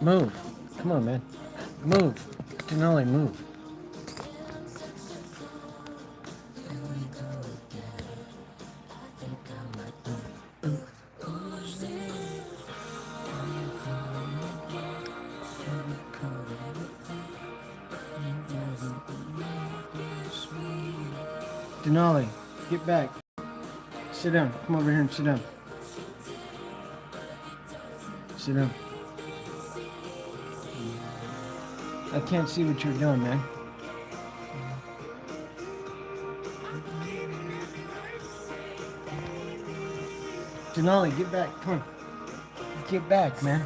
Move. Come on, man. Move. Denali, move. Denali, get back. Sit down. Come over here and sit down. Sit down. I can't see what you're doing, man. Denali, get back. Come on. Get back, man.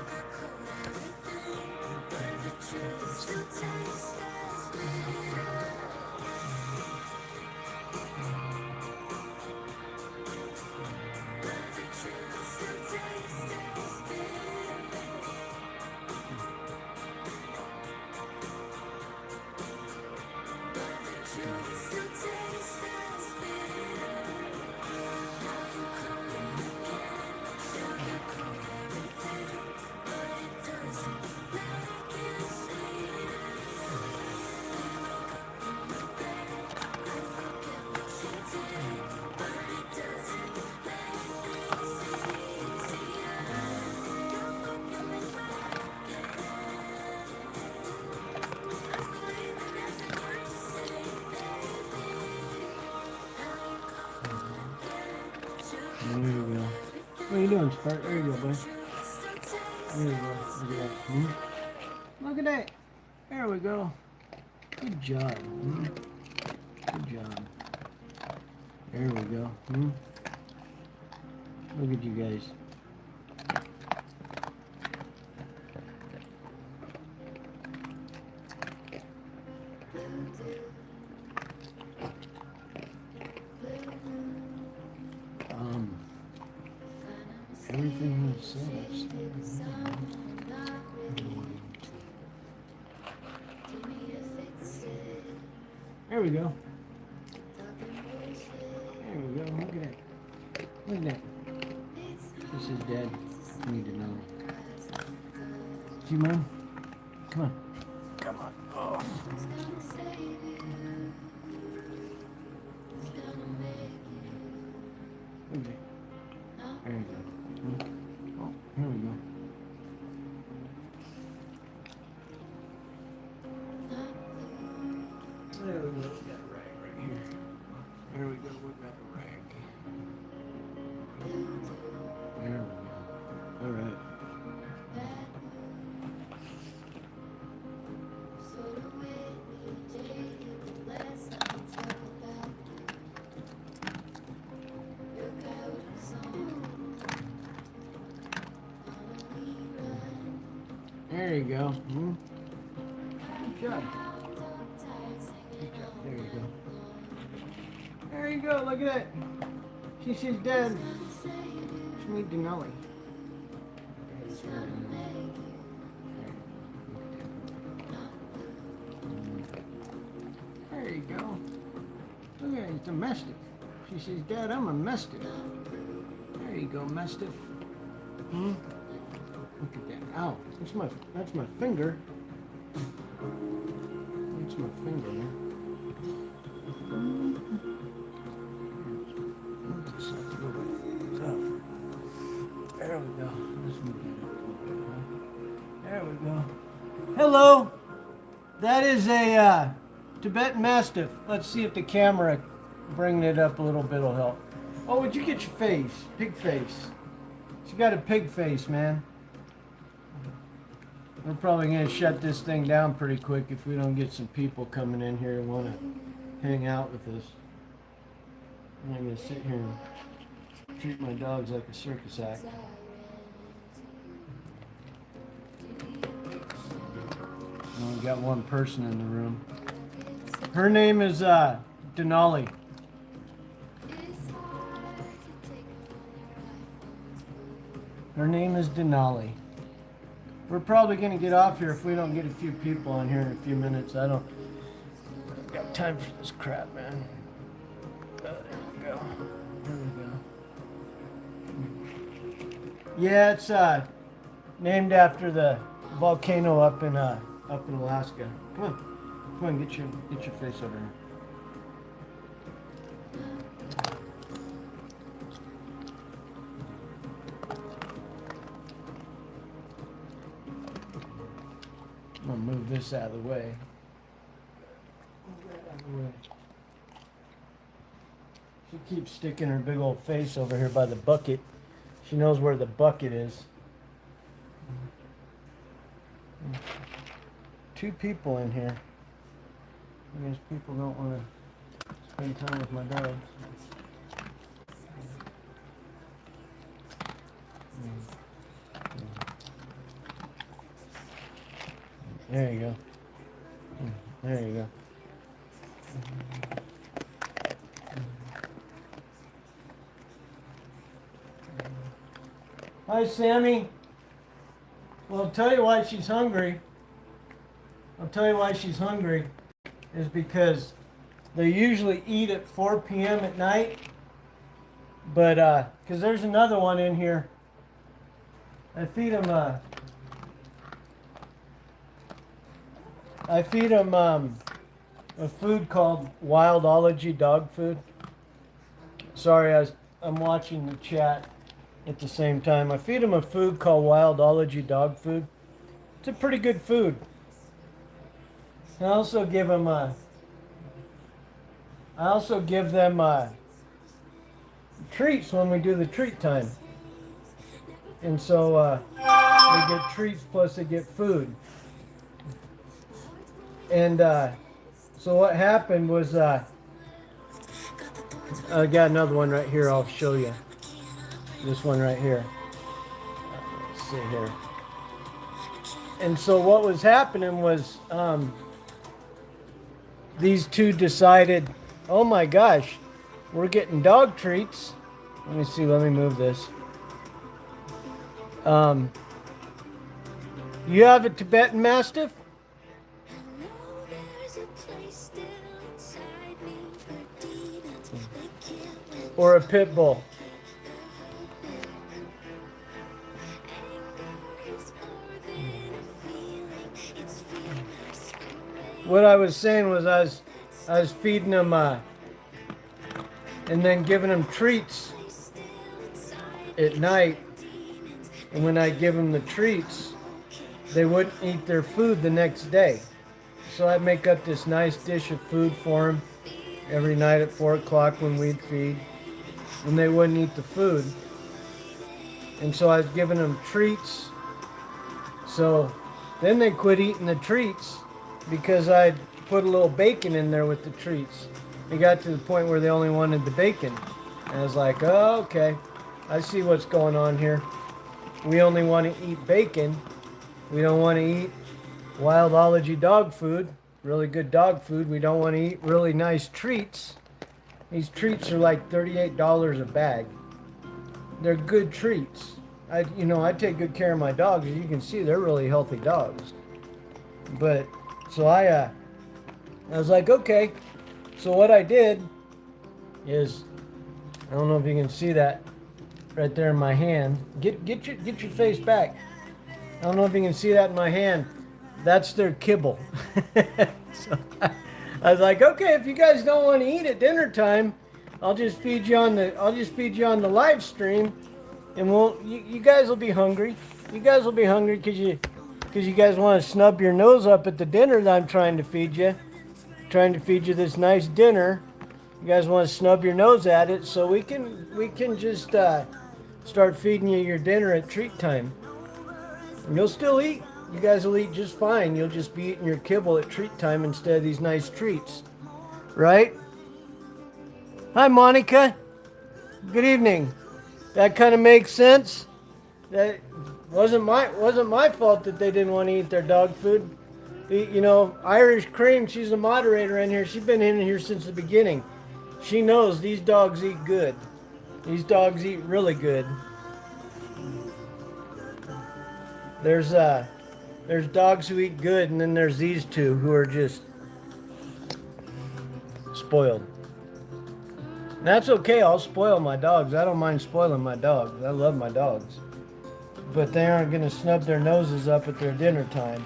There you go. What are you doing, Spark? There you go, buddy. There you go. Look at that. Look at that. There we go. Good job. Good job. There we go. Look at you guys. Everything is said. There we go. There we go. Look at that. Look at that. This is dead. I need to know. See, Mom? Come on. Come on. Oh. Okay. There you go. Oh, here we go. There we go. We got a rag right here. There we go. We got a rag. There we go. All right. There you go. Good job. Good job. There you go. There you go. Look at that. She's dead. Just need Denali. There you go. Look at it. It's a mastiff. She says, Dad, I'm a mastiff. There you go, mastiff. Look at that. Ow. That's my finger. That's my finger, man. This is a little bit tough. There we go. Let's move that up a little bit, huh? There we go. Hello. That is a Tibetan Mastiff. Let's see if the camera bringing it up a little bit will help. Oh, would you get your face? Pig face. She got a pig face, man. We're probably going to shut this thing down pretty quick if we don't get some people coming in here and want to hang out with us. I'm going to sit here and treat my dogs like a circus act. We only got one person in the room. Her name is Denali. Her name is Denali. We're probably going to get off here if we don't get a few people on here in a few minutes. I don't got time for this crap, man. There we go. There we go. Yeah, it's named after the volcano up in Alaska. Come on, get your face over here. I'm gonna move this out of the way. She keeps sticking her big old face over here by the bucket. She knows where the bucket is. Two people in here. I guess people don't want to spend time with my dogs. There you go. There you go. Hi, Sammy. Well, I'll tell you why she's hungry. I'll tell you why she's hungry is because they usually eat at 4 p.m. at night. But, because there's another one in here. I feed them, a food called Wildology dog food. Sorry, I'm watching the chat at the same time. I feed them a food called Wildology dog food. It's a pretty good food. I also give them treats when we do the treat time. And so they get treats plus they get food. And so what happened was I got another one right here. I'll show you. This one right here. Let's see here. And so what was happening was these two decided, oh my gosh, we're getting dog treats. Let me see. Let me move this. You have a Tibetan Mastiff? Or a Pitbull? What I was saying was I was feeding them and then giving them treats at night. And when I give them the treats, they wouldn't eat their food the next day. So I'd make up this nice dish of food for them every night at 4 o'clock when we'd feed. And they wouldn't eat the food. And so I was giving them treats. So then they quit eating the treats because I'd put a little bacon in there with the treats. It got to the point where they only wanted the bacon. And I was like, oh, okay. I see what's going on here. We only want to eat bacon. We don't want to eat Wildology dog food, really good dog food. We don't want to eat really nice treats. These treats are like $38 a bag. They're good treats. I take good care of my dogs. As you can see, they're really healthy dogs. But so I was like, okay. So what I did is, I don't know if you can see that right there in my hand. Get your face back. I don't know if you can see that in my hand. That's their kibble. So I was like, okay, if you guys don't want to eat at dinner time, I'll just feed you on the live stream, and you guys will be hungry. You guys will be hungry because you guys want to snub your nose up at the dinner that I'm trying to feed you. Trying to feed you this nice dinner. You guys want to snub your nose at it, so we can just start feeding you your dinner at treat time. And you'll still eat. You guys will eat just fine. You'll just be eating your kibble at treat time instead of these nice treats. Right? Hi, Monica. Good evening. That kind of makes sense. That wasn't my fault that they didn't want to eat their dog food. Irish Cream, she's a moderator in here. She's been in here since the beginning. She knows these dogs eat good. These dogs eat really good. There's dogs who eat good, and then there's these two who are just spoiled. And that's okay. I'll spoil my dogs. I don't mind spoiling my dogs. I love my dogs. but they aren't going to snub their noses up at their dinner time.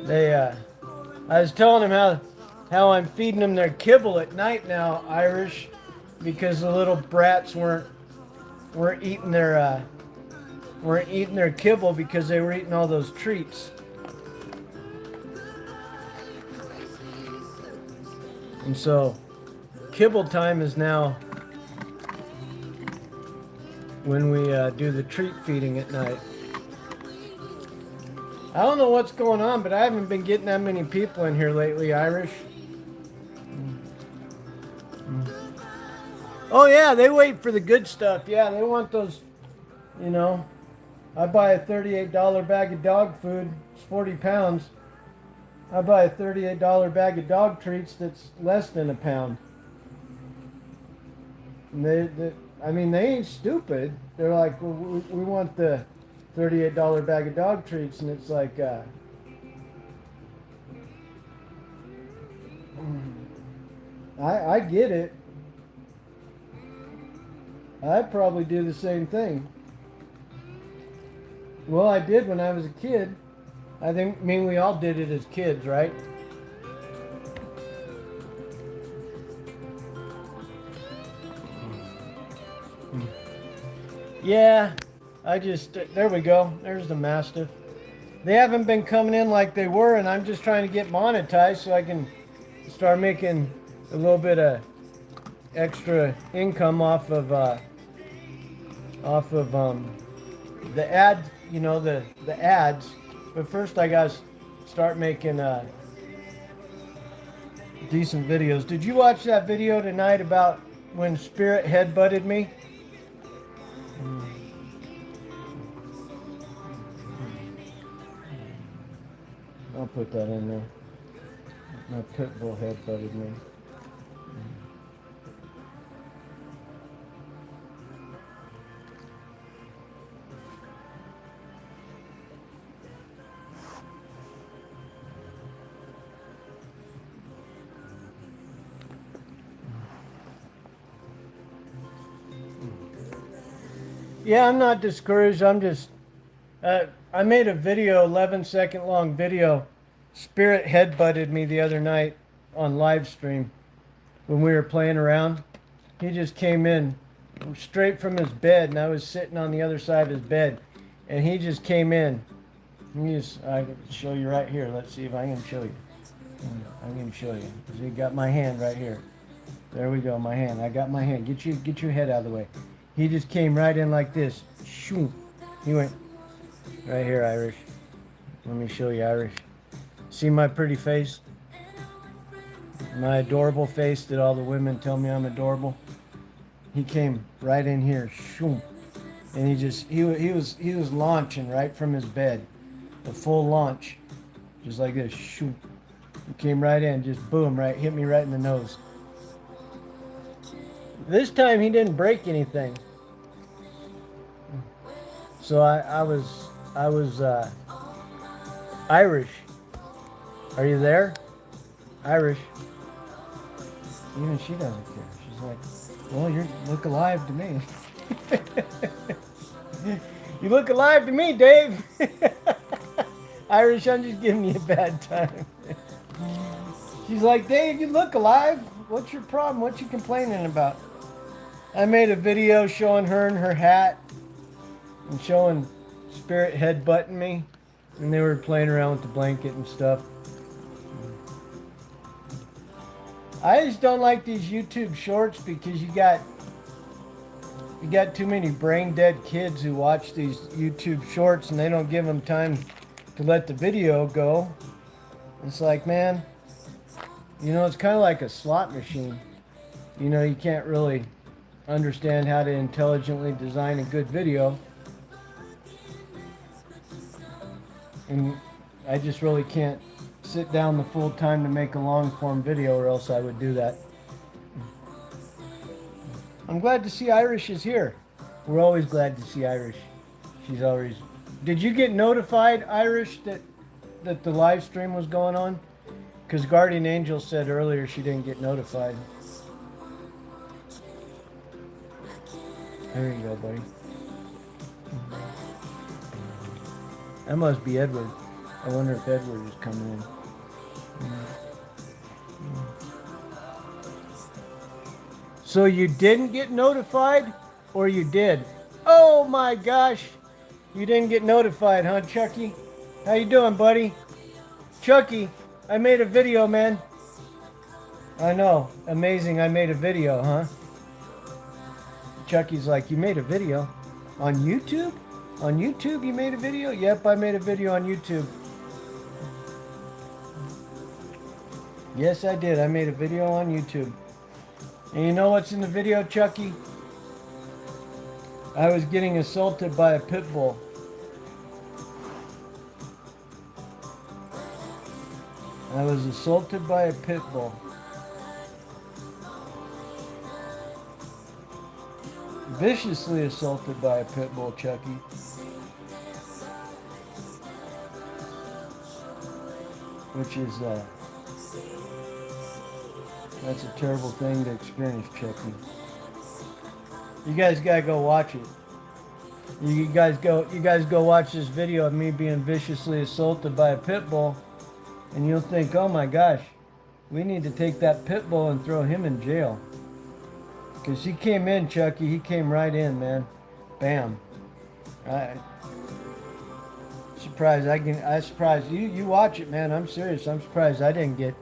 They, I was telling them how I'm feeding them their kibble at night now, Irish, because the little brats weren't eating their kibble because they were eating all those treats. And so, kibble time is now when we do the treat feeding at night. I don't know what's going on, but I haven't been getting that many people in here lately, Irish. Oh yeah, they wait for the good stuff. Yeah, they want those, you know. I buy a $38 bag of dog food. It's 40 pounds. I buy a $38 bag of dog treats that's less than a pound. And they ain't stupid. They're like, well, we want the $38 bag of dog treats, and it's like, I get it. I'd probably do the same thing. Well, I did when I was a kid. I mean, we all did it as kids, right? Yeah, there we go. There's the Mastiff. They haven't been coming in like they were, and I'm just trying to get monetized so I can start making a little bit of extra income off of the ads, you know, the ads. But first I gotta start making decent videos. Did you watch that video tonight about when Spirit headbutted me? I'll put that in there. My Pitbull headbutted me. Yeah, I'm not discouraged. I'm just, I made a video, 11-second long video. Spirit headbutted me the other night on live stream when we were playing around. He just came in straight from his bed, and I was sitting on the other side of his bed, and he just came in. I can show you right here. Let's see if I can show you. I can show you. See, got my hand right here. There we go, my hand. I got my hand. Get your head out of the way. He just came right in like this. Shoo. He went right here, Irish. Let me show you, Irish. See my pretty face? My adorable face that all the women tell me I'm adorable. He came right in here. Shoo. And he was launching right from his bed. A full launch. Just like this. Shoo. He came right in, just boom, right, hit me right in the nose. This time he didn't break anything. So I was Irish. Are you there? Irish. Even she doesn't care. She's like, well, you look alive to me. You look alive to me, Dave. Irish, I'm just giving you a bad time. She's like, Dave, you look alive. What's your problem? What you complaining about? I made a video showing her in her hat and showing Spirit headbutting me, and they were playing around with the blanket and stuff. I just don't like these YouTube shorts because you got too many brain dead kids who watch these YouTube shorts and they don't give them time to let the video go. It's like, man, you know, it's kind of like a slot machine. You know, you can't really understand how to intelligently design a good video. And I just really can't sit down the full time to make a long form video, or else I would do that. I'm glad to see Irish is here. We're always glad to see Irish. She's always... Did you get notified, Irish, that the live stream was going on? Because Guardian Angel said earlier she didn't get notified. There you go, buddy. That must be Edward. I wonder if Edward is coming in. So you didn't get notified, or you did? Oh my gosh, you didn't get notified, huh, Chucky? How you doing, buddy? Chucky, I made a video, man. I know, amazing. I made a video, huh? Chucky's like, you made a video on YouTube? On YouTube, you made a video? Yep, I made a video on YouTube. Yes, I did. I made a video on YouTube. And you know what's in the video, Chucky? I was getting assaulted by a pit bull. I was assaulted by a pit bull. Viciously assaulted by a pit bull, Chucky. Which is, that's a terrible thing to experience, Chucky. You guys gotta go watch it. You guys go watch this video of me being viciously assaulted by a pit bull, and you'll think, oh my gosh, we need to take that pit bull and throw him in jail. Because he came in, Chucky. He came right in, man. Bam. Surprised. I'm surprised. You watch it, man. I'm serious. I'm surprised I didn't get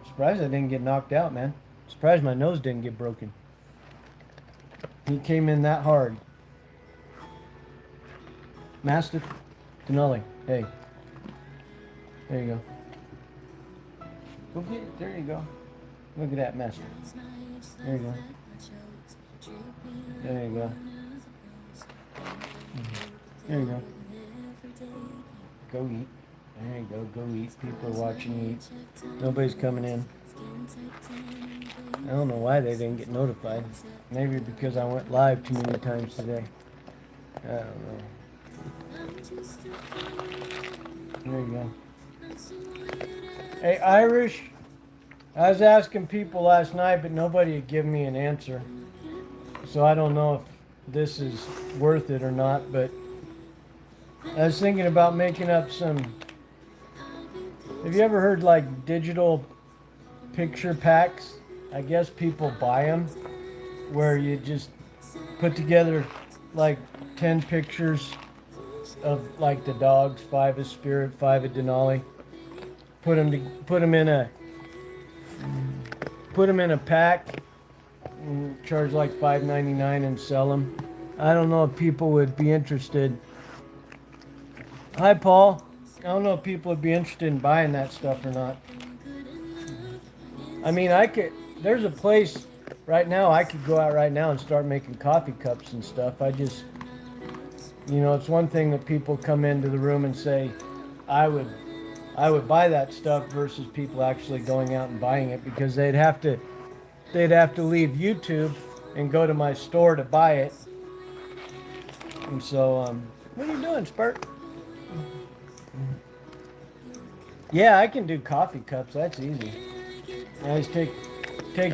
surprised I didn't get knocked out, man. Surprised my nose didn't get broken. He came in that hard. Mastiff Denali. Hey. There you go. Go get it. There you go. Look at that Mastiff. There you go. There you go. There you go. Go eat. There you go. Go eat. People are watching you eat. Nobody's coming in. I don't know why they didn't get notified. Maybe because I went live too many times today. I don't know. There you go. Hey, Irish. I was asking people last night, but nobody had given me an answer. So I don't know if this is worth it or not, but I was thinking about making up some... Have you ever heard like digital picture packs? I guess people buy them where you just put together like 10 pictures of like the dogs, 5 of Spirit, 5 of Denali. Put them in a pack and charge like $5.99 and sell them. I don't know if people would be interested. Hi, Paul. I don't know if people would be interested in buying that stuff or not. I mean, there's a place right now, I could go out right now and start making coffee cups and stuff. It's one thing that people come into the room and say, I would buy that stuff versus people actually going out and buying it, because they'd have to leave YouTube and go to my store to buy it. And so, what are you doing, Spurt? Yeah, I can do coffee cups. That's easy. I just take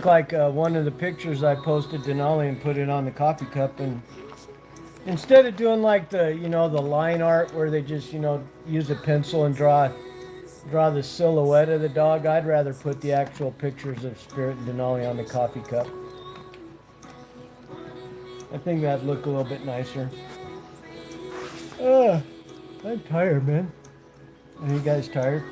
like one of the pictures I posted Denali and put it on the coffee cup, and instead of doing like the line art where they just use a pencil and draw the silhouette of the dog, I'd rather put the actual pictures of Spirit and Denali on the coffee cup. I think that'd look a little bit nicer. I'm tired, man. Are you guys tired?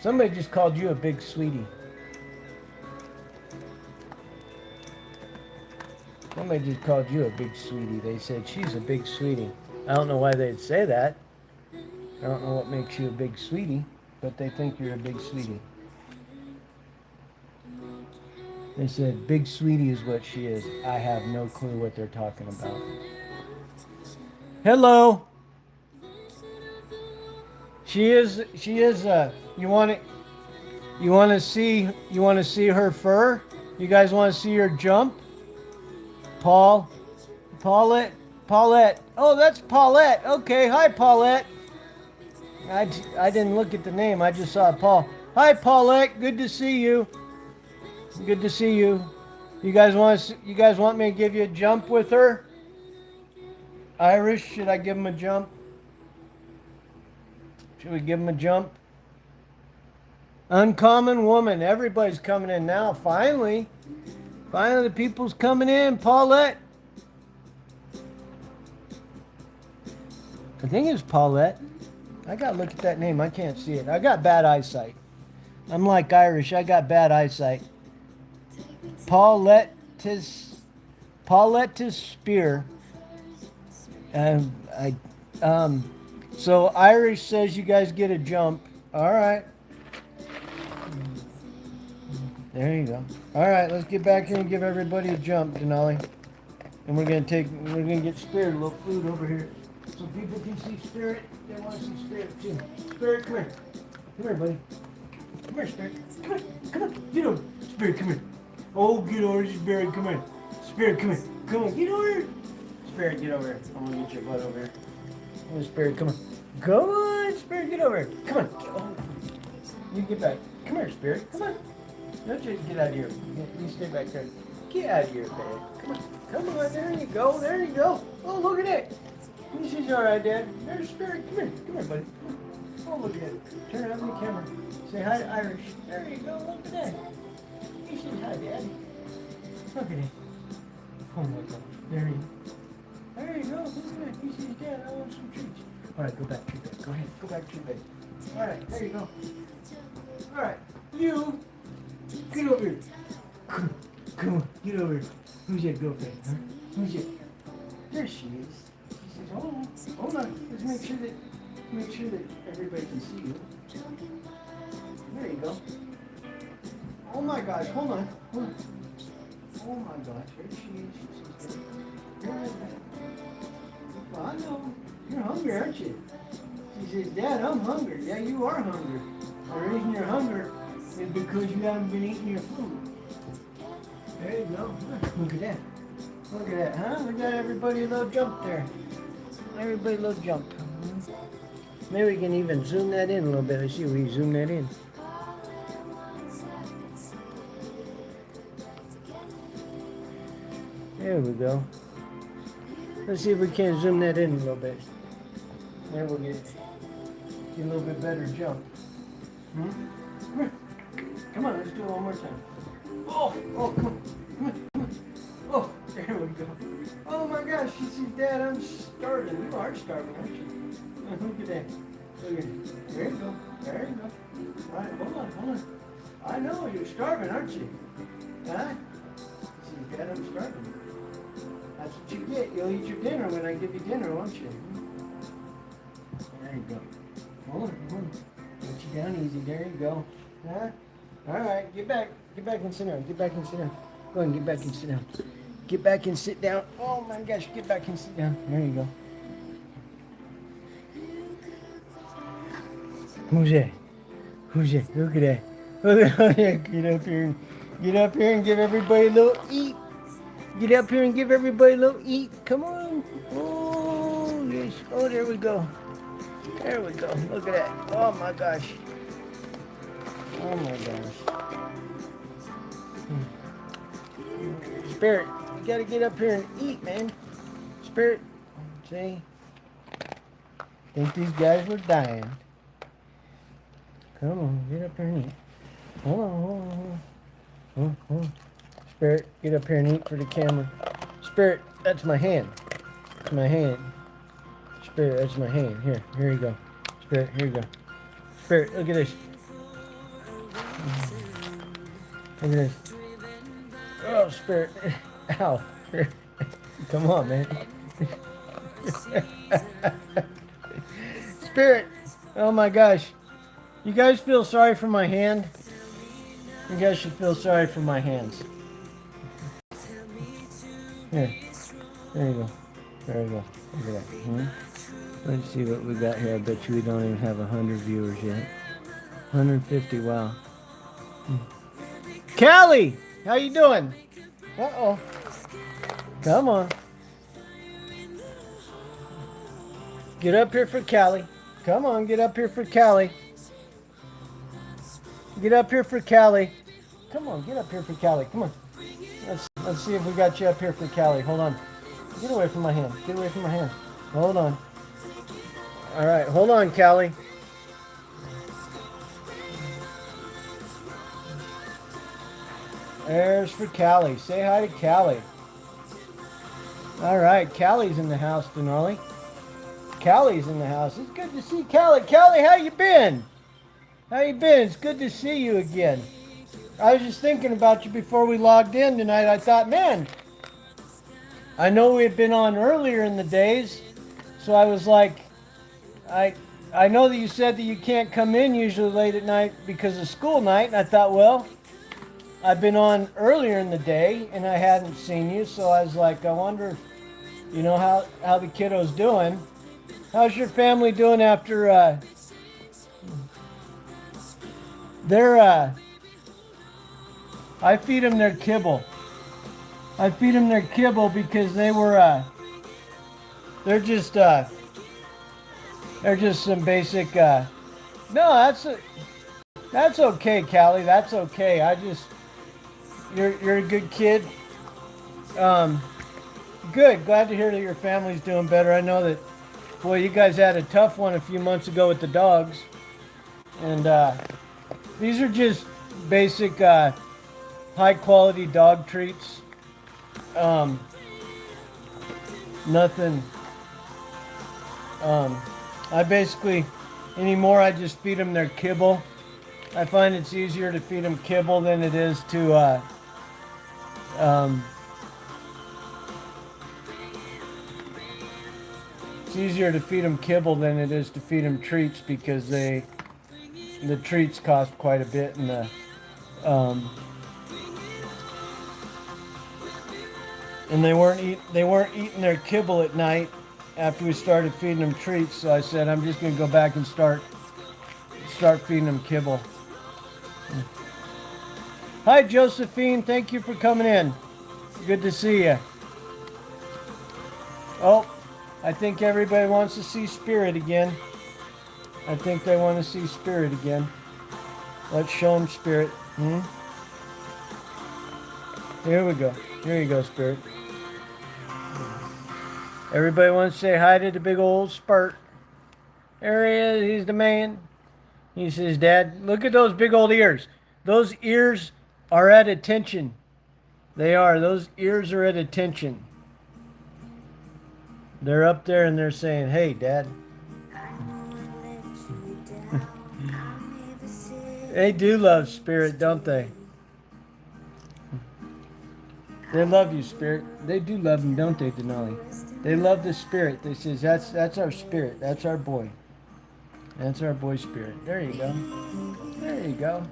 Somebody just called you a big sweetie. Somebody just called you a big sweetie. They said she's a big sweetie. I don't know why they'd say that. I don't know what makes you a big sweetie, but they think you're a big sweetie. They said big sweetie is what she is. I have no clue what they're talking about. Hello. She is you want to see her fur? You guys want to see her jump? Paulette. Oh, that's Paulette. Okay, hi Paulette. I didn't look at the name. I just saw Paul. Hi, Paulette. Good to see you. Good to see you. You guys want me to give you a jump with her? Irish, should I give him a jump? Should we give him a jump? Uncommon woman. Everybody's coming in now. Finally. Finally, the people's coming in. Paulette. I think it's Paulette. I gotta look at that name. I can't see it. I got bad eyesight. I'm like Irish. I got bad eyesight. Paulette Spear. So Irish says you guys get a jump. All right. There you go. All right, let's get back here and give everybody a jump, Denali. And we're gonna get Spirit a little food over here, so people can see Spirit. They want to see Spirit too. Spirit, come here. Come here, buddy. Come here, Spirit. Come here. Come on. Get over. Spirit, come here. Oh, get over here, Spirit. Come here. Spirit, come here. Come on, get over here. Spirit, get over here. I'm gonna get your butt over here. Come on, Spirit, come on. Come on, Spirit, get over here. Come on. You get back. Come here, Spirit. Come on. Don't you get out of here. You stay back there. Get out of here, Dad. Come on. Come on. There you go. There you go. Oh, look at that. She's all right, Dad. There's Spirit. Come here. Come here, buddy. Oh, look at that. Turn on the camera. Say hi to Irish. There you go. Look at that. He says hi, Dad. Look at it. Oh, my God. There you go. There you go. Look at that. He says, Dad, I want some treats. All right, go back to your bed. Go ahead. Go back to your bed. All right. There you go. All right. You. Get over here. Come on, get over here. Who's your girlfriend, huh? Who's your... There she is. She says, hold on. Let's make sure that everybody can see you. There you go. Oh my gosh, hold on. Hold on. Oh my gosh, there she is. She says, well, I know. You're hungry, aren't you? She says, Dad, I'm hungry. Yeah, you are hungry. The reason you're hungry is because you haven't been eating your food. There you go. Look at that. Look at that, huh? We got everybody a little jump there. Everybody a little jump. Maybe we can even zoom that in a little bit. Let's see if we zoom that in. There we go. Let's see if we can zoom that in a little bit. There we'll get a little bit better jump. Come here. Come on, let's do it one more time. Oh, come on. Come on. Oh, there we go. Oh my gosh, she says, Dad, I'm starving. You are starving, aren't you? Look at that. Look at it. There you go. There you go. All right, hold on. I know, you're starving, aren't you? Huh? She says, Dad, I'm starving. That's what you get. You'll eat your dinner when I give you dinner, won't you? There you go. Hold on. Put you down easy. There you go. Huh? All right, get back and sit down. Get back and sit down. Go ahead and get back and sit down. Get back and sit down. Oh my gosh, get back and sit down. There you go. Who's that? Who's that? Look at that. Get up here and give everybody a little eat. Get up here and give everybody a little eat. Come on. Oh, yes. Oh, there we go. There we go. Look at that. Oh my gosh. Oh my gosh. Spirit, you gotta get up here and eat, man. Spirit, see? Think these guys were dying. Come on, get up here and eat. Hold on. Spirit, get up here and eat for the camera. Spirit, that's my hand. That's my hand. Spirit, that's my hand. Here you go. Spirit, here you go. Spirit, look at this. Look at this. Oh, Spirit. Ow. Come on, man. Spirit. Oh my gosh. You guys feel sorry for my hand? You guys should feel sorry for my hands. Here. There you go. There you go. Look at that. Let's see what we got here. I bet you we don't even have 100 viewers yet. 150, wow. Callie! How you doing? Uh-oh. Come on. Get up here for Callie. Come on, get up here for Callie. Get up here for Callie. Come on, get up here for Callie. Come on. Let's see if we got you up here for Callie. Hold on. Get away from my hand. Get away from my hand. Hold on. All right, hold on, Callie. There's for Callie. Say hi to Callie. All right, Callie's in the house, Denali. Callie's in the house. It's good to see Callie. Callie, how you been? How you been? It's good to see you again. I was just thinking about you before we logged in tonight. I thought, man, I know we had been on earlier in the days, so I was like, I know that you said that you can't come in usually late at night because of school night, and I thought, well, I've been on earlier in the day and I hadn't seen you, so I was like, I wonder if, you know, how the kiddo's doing. How's your family doing after I feed them their kibble. I feed them their kibble because they're just some basic no, that's okay, Callie. That's okay. You're a good kid. Good. Glad to hear that your family's doing better. I know that, boy, you guys had a tough one a few months ago with the dogs. And these are just basic high quality dog treats. Nothing. I basically, anymore, I just feed them their kibble. I find it's easier to feed them kibble than it is to it's easier to feed them kibble than it is to feed them treats because the treats cost quite a bit, and they weren't eating their kibble at night after we started feeding them treats. So I said, I'm just going to go back and start feeding them kibble. Hi, Josephine. Thank you for coming in. Good to see you. Oh, I think everybody wants to see Spirit again. I think they want to see Spirit again. Let's show them Spirit. Here we go. Here you go, Spirit. Everybody wants to say hi to the big old Spurt. There he is. He's the man. He says, Dad, look at those big old ears. Those ears are at attention. They are. Those ears are at attention. They're up there and they're saying, hey, Dad. They do love Spirit, don't they? They love you, Spirit. They do love him, don't they, Denali? They love the Spirit. They says, that's our Spirit. That's our boy. That's our boy Spirit. There you go. There you go.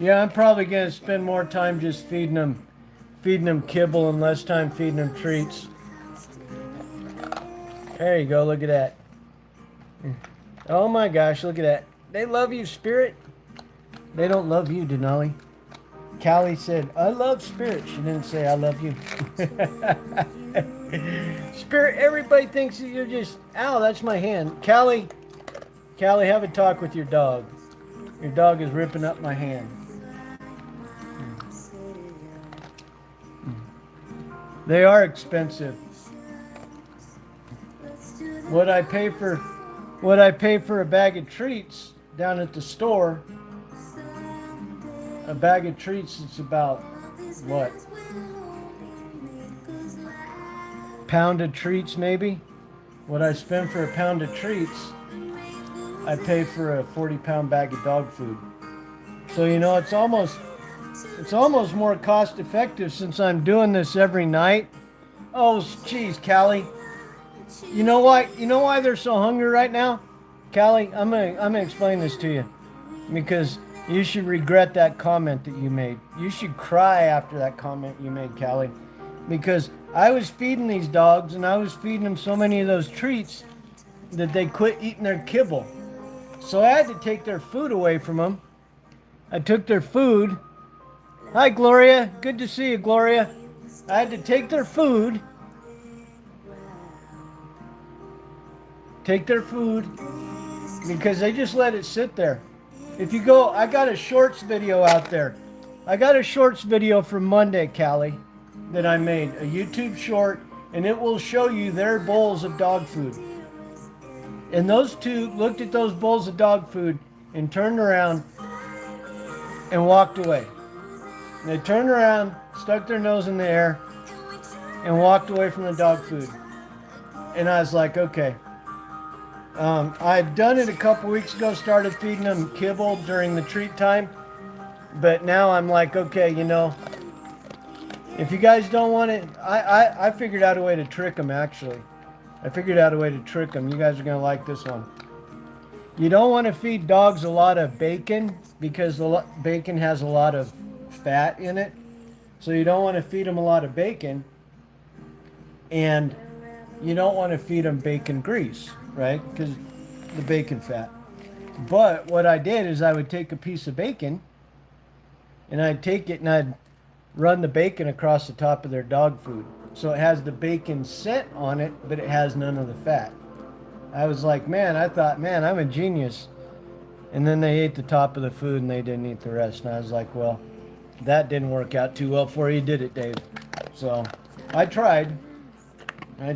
Yeah, I'm probably going to spend more time just feeding them kibble and less time feeding them treats. There you go. Look at that. Oh my gosh, look at that. They love you, Spirit. They don't love you, Denali. Callie said, I love Spirit. She didn't say, I love you. Spirit, everybody thinks that you're just, ow, that's my hand. Callie, have a talk with your dog. Your dog is ripping up my hand. They are expensive. What I pay for a bag of treats down at the store, a bag of treats, it's about, what? Pound of treats, maybe? What I spend for a pound of treats, I pay for a 40-pound bag of dog food. So, you know, it's almost more cost effective since I'm doing this every night. Oh, geez, Callie. You know why they're so hungry right now? Callie, I'm gonna explain this to you. Because you should regret that comment that you made. You should cry after that comment you made, Callie. Because I was feeding these dogs and I was feeding them so many of those treats that they quit eating their kibble. So I had to take their food away from them. I took their food. Hi, Gloria. Good to see you, Gloria. I had to take their food take their food, because they just let it sit there. If you go, I got a shorts video out there. I got a shorts video from Monday, Callie, that I made, a YouTube short, and it will show you their bowls of dog food. And those two looked at those bowls of dog food and turned around and walked away. And they turned around, stuck their nose in the air, and walked away from the dog food. And I was like, okay. I'd done it a couple weeks ago, started feeding them kibble during the treat time. But now I'm like, okay, you know, if you guys don't want it, I figured out a way to trick them, actually. I figured out a way to trick them. You guys are going to like this one. You don't want to feed dogs a lot of bacon, because bacon has a lot of fat in it. So you don't want to feed them a lot of bacon. And you don't want to feed them bacon grease, right? Because the bacon fat. But what I did is I would take a piece of bacon, and I'd take it and I'd run the bacon across the top of their dog food. So it has the bacon scent on it, but it has none of the fat. I was like, man, I thought, man, I'm a genius. And then they ate the top of the food and they didn't eat the rest. And I was like, well, that didn't work out too well for you, did it, Dave? So I tried. I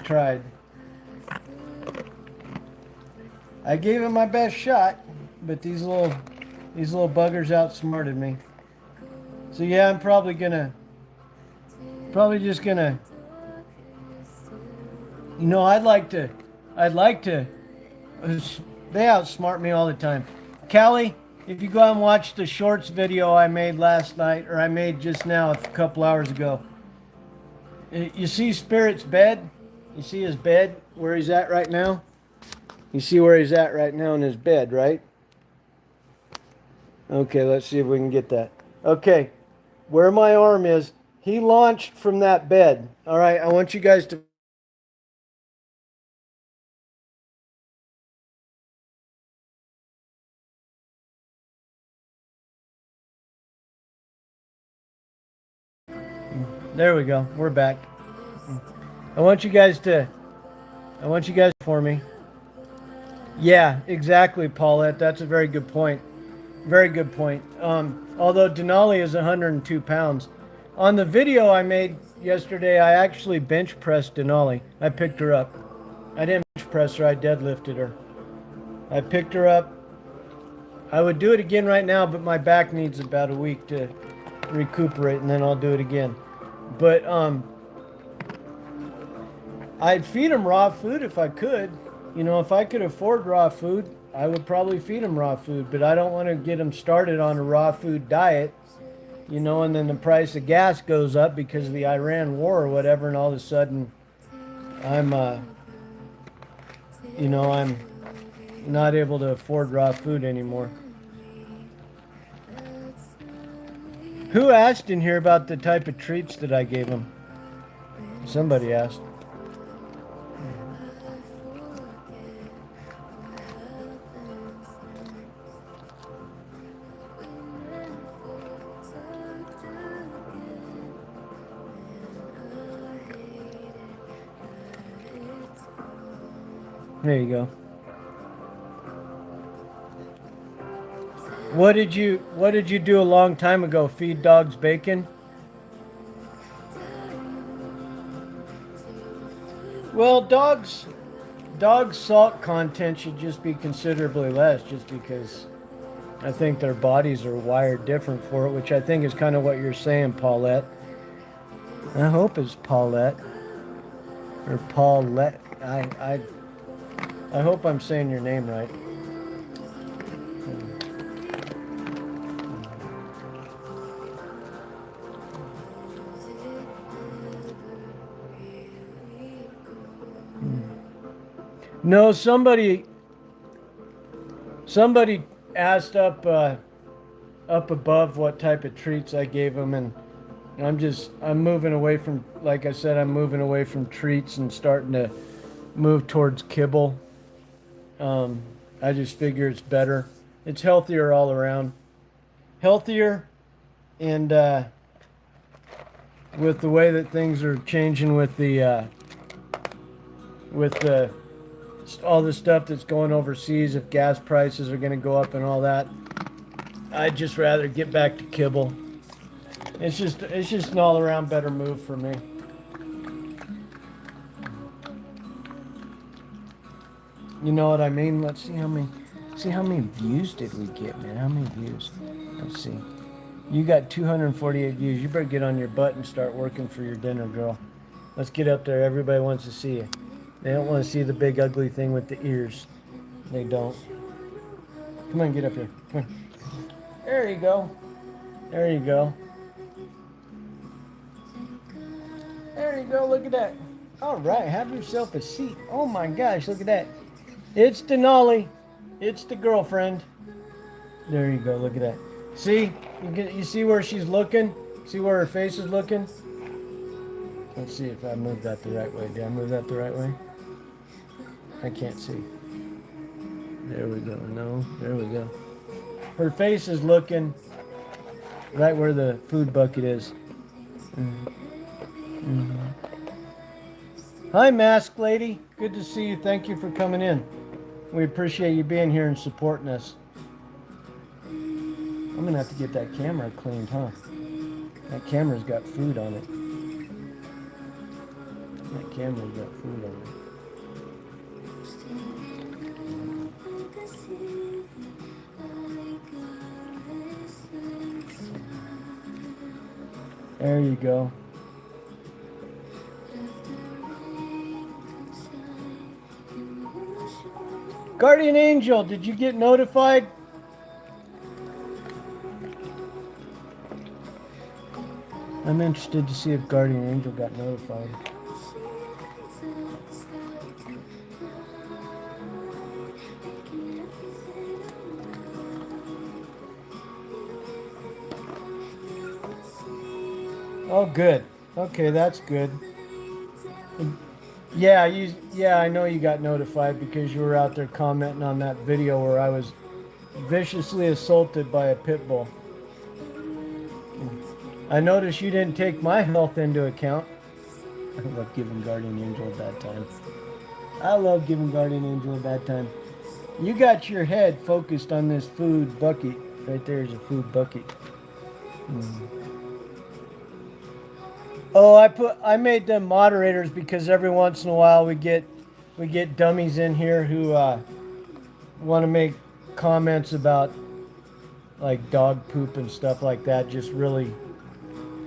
gave it my best shot, but these little buggers outsmarted me. So yeah, I'm probably just gonna, you know, I'd like to, they outsmart me all the time. Callie, if you go out and watch the shorts video I made last night, or I made just now a couple hours ago, you see Spirit's bed? You see his bed, where he's at right now? You see where he's at right now in his bed, right? Okay, let's see if we can get that. Okay, where my arm is, he launched from that bed. All right, I want you guys to... There we go, we're back. I want you guys for me. Yeah, exactly, Paulette. That's a very good point. Very good point. Although Denali is 102 pounds. On the video I made yesterday, I actually bench pressed Denali. I picked her up. I didn't bench press her, I deadlifted her. I picked her up. I would do it again right now, but my back needs about a week to recuperate, and then I'll do it again. But I'd feed them raw food if I could. You know, if I could afford raw food, I would probably feed them raw food. But I don't want to get them started on a raw food diet, you know, and then the price of gas goes up because of the Iran war or whatever, and all of a sudden I'm, you know, I'm not able to afford raw food anymore. Who asked in here about the type of treats that I gave them? Somebody asked. There you go. What did you do a long time ago? Feed dogs bacon? Well, dogs salt content should just be considerably less, just because I think their bodies are wired different for it, which I think is kind of what you're saying, Paulette. I hope it's Paulette or Paulette. I hope I'm saying your name right. No, somebody asked up above what type of treats I gave them, and I'm moving away from, like I said, I'm moving away from treats and starting to move towards kibble. I just figure it's better. It's healthier all around. Healthier, and with the way that things are changing with the all the stuff that's going overseas, if gas prices are going to go up and all that, I'd just rather get back to kibble. It's just an all around better move for me. You know what I mean? Let's see how many views did we get, man? How many views? Let's see. You got 248 views. You better get on your butt and start working for your dinner, girl. Let's get up there. Everybody wants to see you. They don't want to see the big ugly thing with the ears. They don't. Come on, get up here. Come on. There you go. There you go. There you go. Look at that. All right. Have yourself a seat. Oh my gosh. Look at that. It's Denali. It's the girlfriend. There you go. Look at that. See? You see where she's looking? See where her face is looking? Let's see if I moved that the right way. Did I move that the right way? I can't see. There we go. No, there we go. Her face is looking right where the food bucket is. Hi, Mask Lady. Good to see you. Thank you for coming in. We appreciate you being here and supporting us. I'm going to have to get that camera cleaned, huh? That camera's got food on it. That camera's got food on it. There you go. Guardian Angel, did you get notified? I'm interested to see if Guardian Angel got notified. Oh, good. Okay, that's good. Yeah, I know you got notified because you were out there commenting on that video where I was viciously assaulted by a pit bull. I noticed you didn't take my health into account. I love giving Guardian Angel a bad time. I love giving Guardian Angel a bad time. You got your head focused on this food bucket. Right there is a food bucket. Oh, I made them moderators because every once in a while we get dummies in here who want to make comments about like dog poop and stuff like that. Just really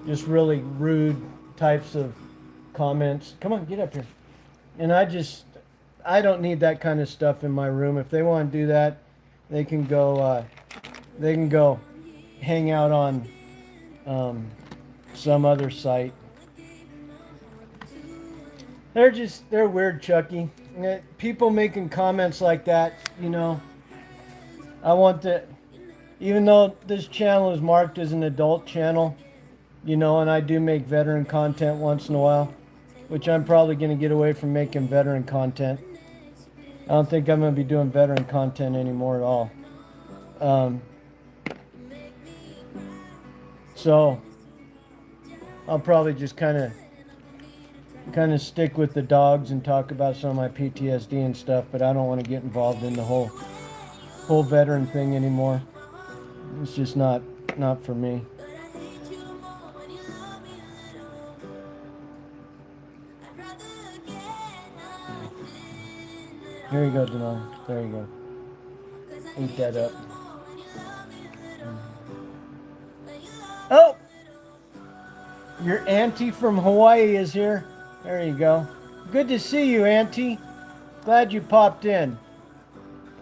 rude types of comments. Come on, get up here. And I don't need that kind of stuff in my room. If they want to do that, they can go hang out on some other site. They're weird, Chucky. People making comments like that, you know. Even though this channel is marked as an adult channel, you know, and I do make veteran content once in a while, which I'm probably going to get away from making veteran content. I don't think I'm going to be doing veteran content anymore at all. So I'll probably just kind of stick with the dogs and talk about some of my PTSD and stuff, but I don't want to get involved in the whole veteran thing anymore. It's just not for me. Here you go, Denali. There you go. Eat that up. Oh! Your auntie from Hawaii is here. There you go. Good to see you, Auntie. Glad you popped in.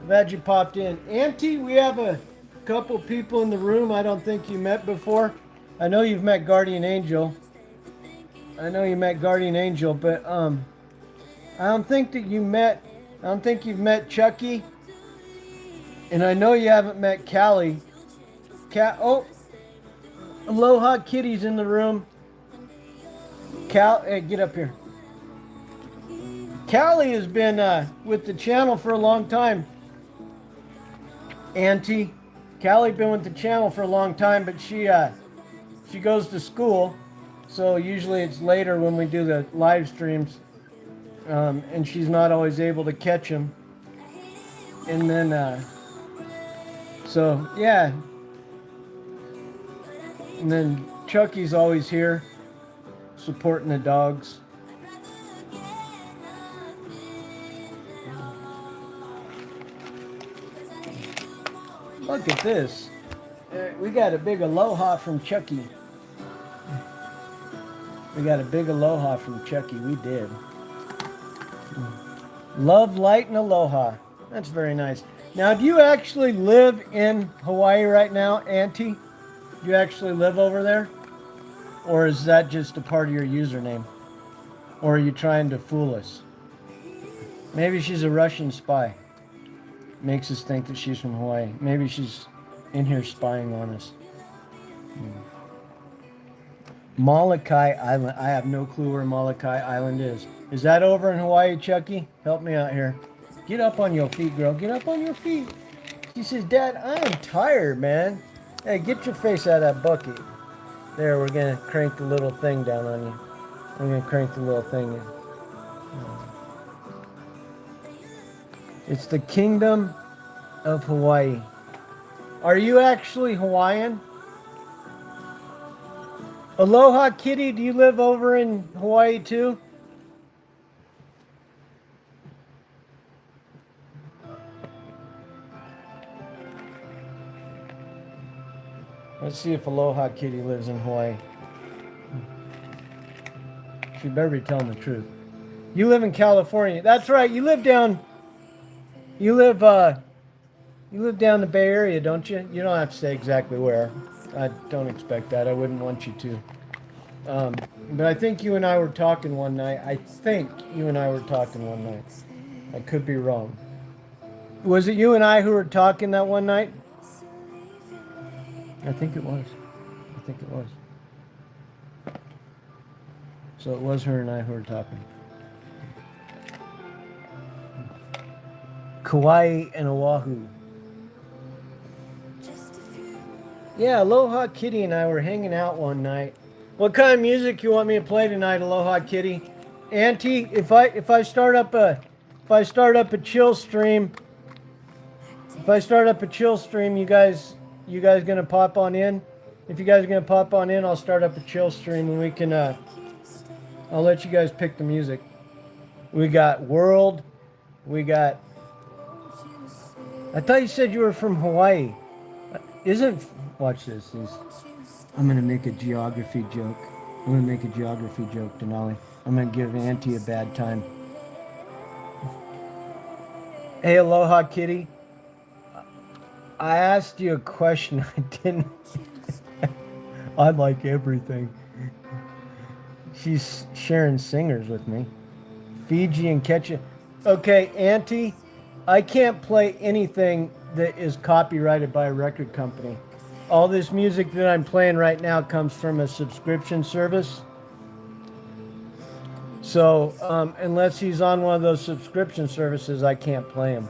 Auntie, we have a couple people in the room I don't think you met before. I know you've met Guardian Angel. But I don't think you've met Chucky. And I know you haven't met Callie. Oh, Aloha Kitty's in the room. Hey, get up here. Callie has been with the channel for a long time. Auntie, Callie been with the channel for a long time, but she goes to school, so usually it's later when we do the live streams. and she's not always able to catch them. And then, so yeah. And then Chucky's always here, supporting the dogs. Look at this. We got a big aloha from Chucky. We got a big aloha from Chucky. We did. Love, light, and aloha. That's very nice. Now, do you actually live in Hawaii right now, Auntie? Do you actually live over there? Or is that just a part of your username? Or are you trying to fool us? Maybe she's a Russian spy. Makes us think that she's from Hawaii. Maybe she's in here spying on us. Molokai Island. I have no clue where Molokai Island is. Is that over in Hawaii, Chucky? Help me out here. Get up on your feet, girl. Get up on your feet. She says, Dad, I am tired, man. Hey, get your face out of that bucket. There, we're going to crank the little thing down on you. I'm going to crank the little thing in. It's the Kingdom of Hawaii. Are you actually Hawaiian? Aloha Kitty, do you live over in Hawaii too? Let's see if Aloha Kitty lives in Hawaii. She better be telling the truth. You live in California. That's right. You live down the Bay Area, don't you? You don't have to say exactly where. I don't expect that. I wouldn't want you to. But I think you and I were talking one night. I could be wrong. Was it you and I who were talking that one night? I think it was. So it was her and I who were talking. Kauai and Oahu. Yeah, Aloha Kitty and I were hanging out one night. What kind of music you want me to play tonight, Aloha Kitty? Auntie, if I start up a chill stream, you guys gonna pop on in? If you guys are gonna pop on in, I'll start up a chill stream and we can I'll let you guys pick the music. We got World. I thought you said you were from Hawaii. Watch this. I'm going to make a geography joke. Denali. I'm going to give Auntie a bad time. Hey, Aloha Kitty. I asked you a question. I didn't. I like everything. She's sharing singers with me. Fiji and Ketcha. Okay, Auntie, I can't play anything that is copyrighted by a record company. All this music that I'm playing right now comes from a subscription service. So, unless he's on one of those subscription services, I can't play him.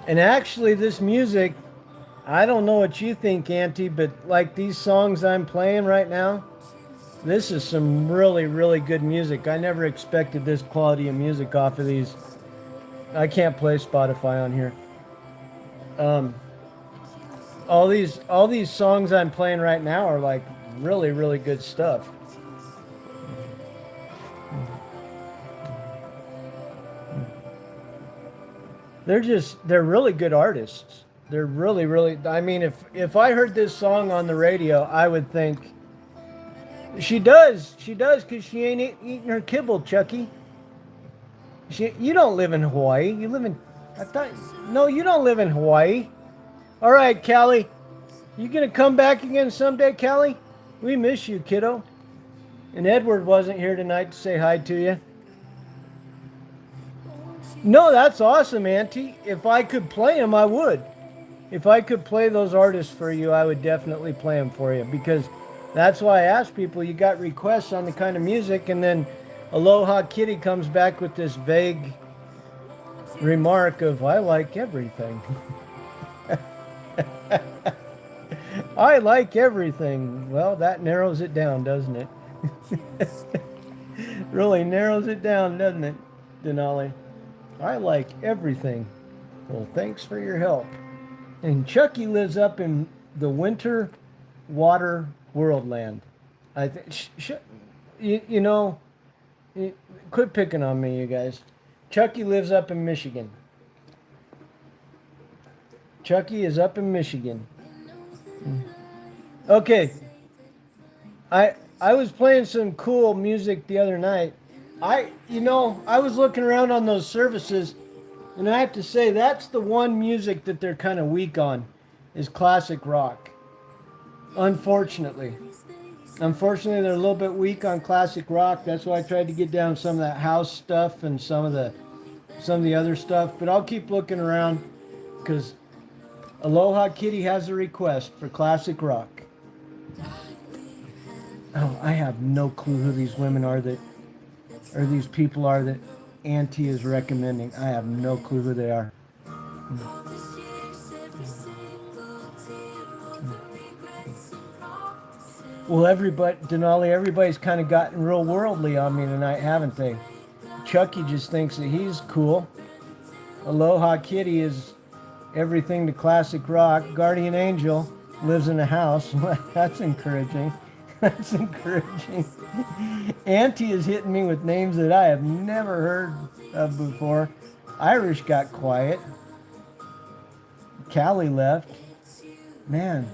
And actually, this music, I don't know what you think, Auntie, but like these songs I'm playing right now, this is some really, really good music. I never expected this quality of music off of these. I can't play Spotify on here. All these songs I'm playing right now are like really, really good stuff. They're really good artists. They're really, really, I mean, if I heard this song on the radio, I would think, she does, because she ain't eating her kibble, Chucky. You don't live in Hawaii. You don't live in Hawaii. All right, Callie. You going to come back again someday, Callie? We miss you, kiddo. And Edward wasn't here tonight to say hi to you. No, that's awesome, Auntie. If I could play them, I would. If I could play those artists for you, I would definitely play them for you. Because that's why I ask people, you got requests on the kind of music, and then Aloha Kitty comes back with this vague remark of, I like everything. I like everything. Well, that narrows it down, doesn't it? Really narrows it down, doesn't it, Denali? I like everything. Well, thanks for your help. And Chucky lives up in the winter water world land. I think. You know, quit picking on me, you guys. Chucky lives up in Michigan. Chucky is up in Michigan. Okay. I was playing some cool music the other night. I was looking around on those services, and I have to say that's the one music that they're kind of weak on, is classic rock. Unfortunately. Unfortunately, they're a little bit weak on classic rock. That's why I tried to get down some of that house stuff and some of the other stuff. But I'll keep looking around because Aloha Kitty has a request for classic rock. Oh, I have no clue who these women are or these people are that Auntie is recommending. I have no clue who they are. Well, everybody's kind of gotten real worldly on me tonight, haven't they? Chucky just thinks that he's cool. Aloha Kitty is everything to classic rock. Guardian Angel lives in a house. That's encouraging. That's encouraging. Auntie is hitting me with names that I have never heard of before. Irish got quiet. Callie left. Man.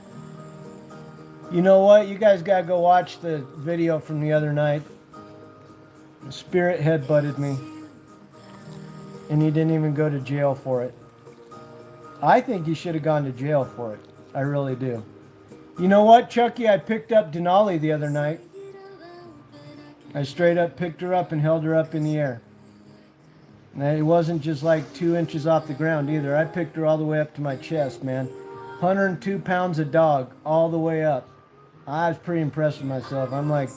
You know what? You guys got to go watch the video from the other night. Spirit headbutted me. And he didn't even go to jail for it. I think he should have gone to jail for it. I really do. You know what, Chucky? I picked up Denali the other night. I straight up picked her up and held her up in the air. And it wasn't just like 2 inches off the ground either. I picked her all the way up to my chest, man. 102 pounds of dog all the way up. I was pretty impressed with myself. I'm like,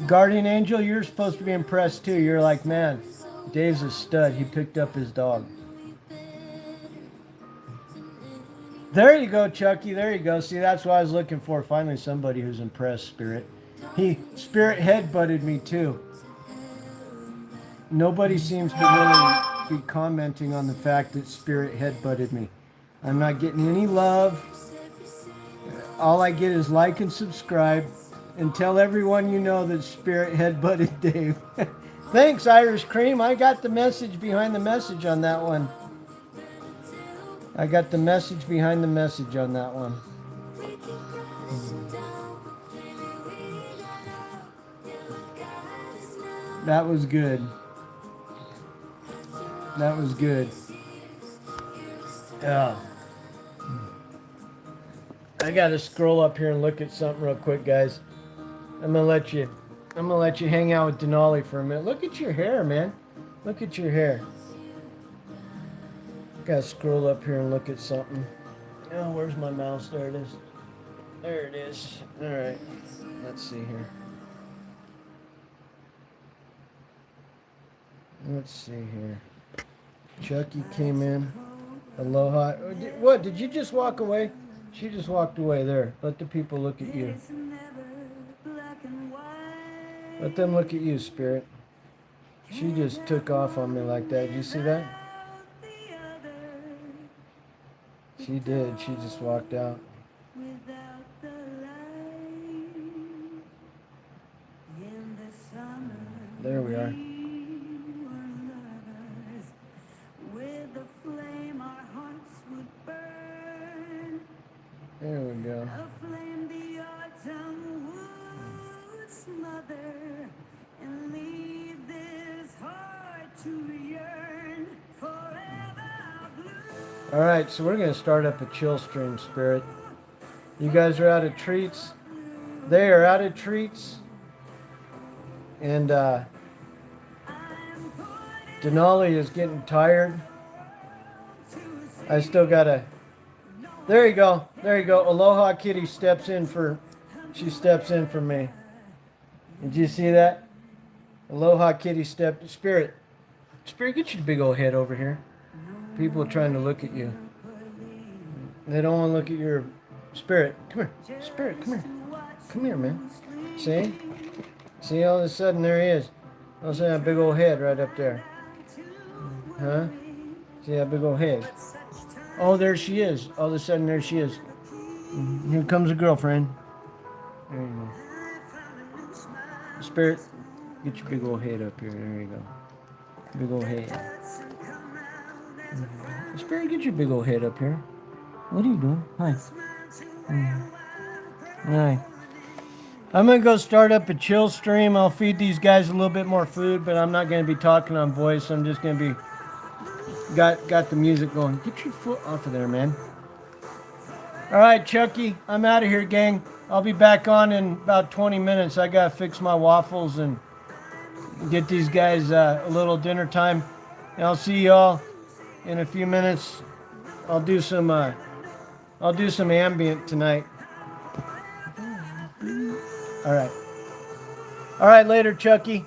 Guardian Angel, you're supposed to be impressed too. You're like, man, Dave's a stud. He picked up his dog. There you go, Chucky. There you go. See, that's what I was looking for. Finally, somebody who's impressed, Spirit. Spirit headbutted me too. Nobody seems to really be commenting on the fact that Spirit headbutted me. I'm not getting any love. All I get is like and subscribe. And tell everyone you know that Spirit headbutted Dave. Thanks, Irish Cream. I got the message behind the message on that one. I got the message behind the message on that one. That was good. That was good. Yeah. I gotta scroll up here and look at something real quick, guys. I'm gonna let you hang out with Denali for a minute. Look at your hair, man. Look at your hair. Gotta scroll up here and look at something. Oh, where's my mouse? There it is. There it is. All right. Let's see here. Let's see here. Chucky came in. Aloha. What? Did you just walk away? She just walked away there. Let the people look at you. Let them look at you, Spirit. She just took off on me like that. Did you see that? She did. She just walked out. There we are. There we go. All right, so we're going to start up a chill stream, Spirit. You guys are out of treats. They are out of treats. And Denali is getting tired. I still got to... There you go. There you go. Aloha Kitty steps in for me. Did you see that? Aloha Kitty stepped... Spirit, get your big old head over here. People are trying to look at you. They don't want to look at your... Spirit, come here. Spirit, come here. Come here, man. See? See, all of a sudden there he is. All of a sudden that big old head right up there. Huh? See that big old head? Oh, there she is. All of a sudden there she is. Here comes a girlfriend. There you go. Spirit, get your big old head up here. There you go. Big old head. Spirit, get your big old head up here. What are you doing? Hi. Hi. I'm going to go start up a chill stream. I'll feed these guys a little bit more food, but I'm not going to be talking on voice. I'm just going to be... Got the music going. Get your foot off of there, man. All right, Chucky. I'm out of here, gang. I'll be back on in about 20 minutes. I got to fix my waffles and get these guys a little dinner time. And I'll see y'all in a few minutes. I'll do some ambient tonight. All right, later, Chucky.